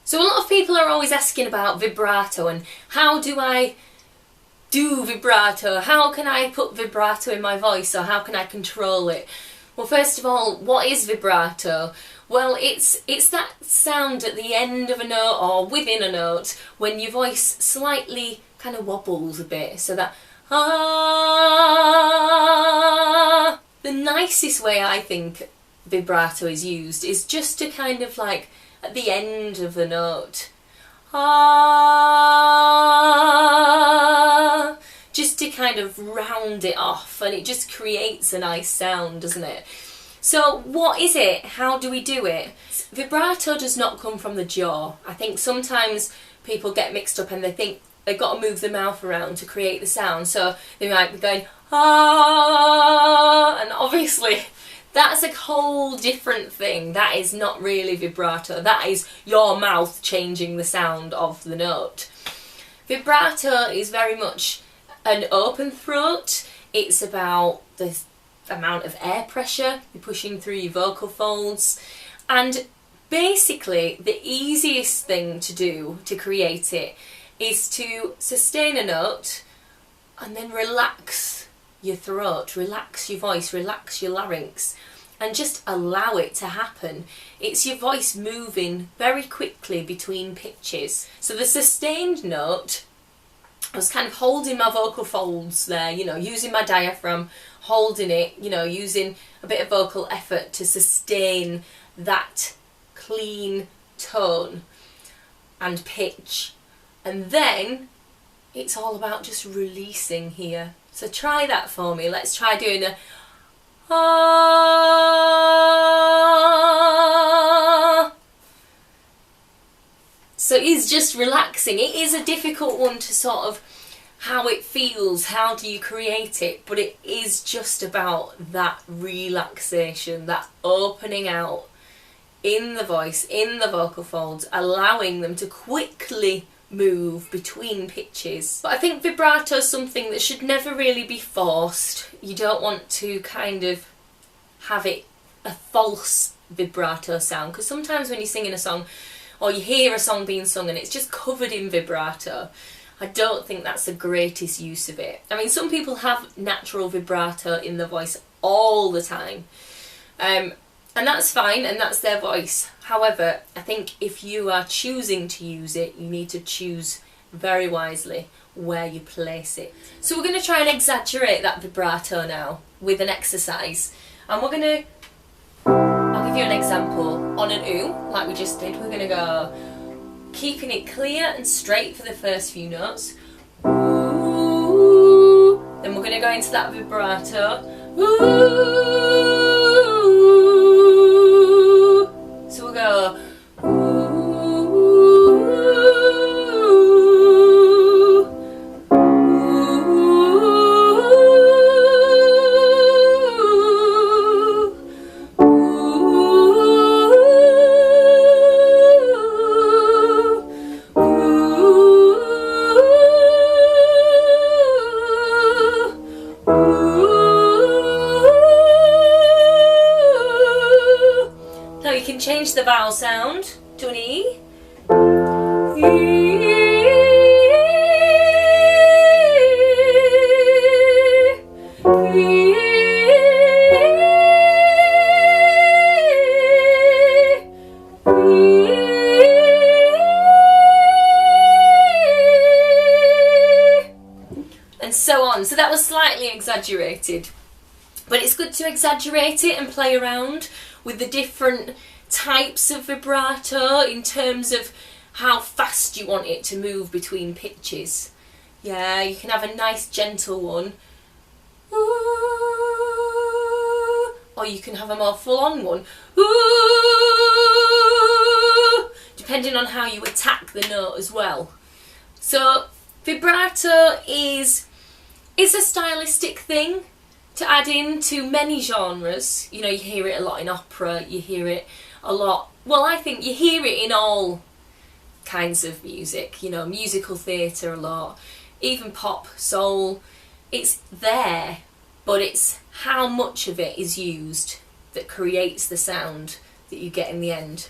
So a lot of people are always asking about vibrato and how do I do vibrato? How can I put vibrato in my voice, or how can I control it? Well, first of all, what is vibrato? Well, it's that sound at the end of a note or within a note when your voice slightly kind of wobbles a bit, so that ah. The nicest way I think vibrato is used is just to kind of like at the end of the note, ah, just to kind of round it off, and it just creates a nice sound, doesn't it? So what is it? How do we do it? Vibrato does not come from the jaw. I think sometimes people get mixed up and they think they've got to move the mouth around to create the sound, so they might be going ah, and obviously that's a whole different thing. That is not really vibrato. That is your mouth changing the sound of the note. Vibrato is very much an open throat. It's about the amount of air pressure you're pushing through your vocal folds, and basically the easiest thing to do to create it is to sustain a note and then relax your throat, relax your voice, relax your larynx, and just allow it to happen. It's your voice moving very quickly between pitches. So the sustained note, I was kind of holding my vocal folds there, you know, using my diaphragm, holding it, you know, using a bit of vocal effort to sustain that clean tone and pitch. And then it's all about just releasing here. So try that for me. Let's try doing a ah. So it is just relaxing. It is a difficult one to sort of how it feels, how do you create it, but it is just about that relaxation, that opening out in the voice, in the vocal folds, allowing them to quickly move between pitches. But I think vibrato is something that should never really be forced. You don't want to kind of have it a false vibrato sound, because sometimes when you're singing a song or you hear a song being sung and it's just covered in vibrato, I don't think that's the greatest use of it. I mean, some people have natural vibrato in their voice all the time, and that's fine, and that's their voice. However, I think if you are choosing to use it, you need to choose very wisely where you place it. So we're going to try and exaggerate that vibrato now with an exercise, and we're going to, I'll give you an example. On an oo, like we just did, we're going to go, keeping it clear and straight for the first few notes. Ooh. Then we're going to go into that vibrato. Ooh. So we'll go. Change the vowel sound to an E. And so on. So that was slightly exaggerated, but it's good to exaggerate it and play around with the different types of vibrato in terms of how fast you want it to move between pitches. Yeah, you can have a nice gentle one, ooh, or you can have a more full-on one, ooh, depending on how you attack the note as well. So vibrato is a stylistic thing to add into many genres. You know, you hear it a lot in opera, you hear it a lot, well, I think you hear it in all kinds of music, you know, musical theatre a lot, even pop, soul. It's there, but it's how much of it is used that creates the sound that you get in the end.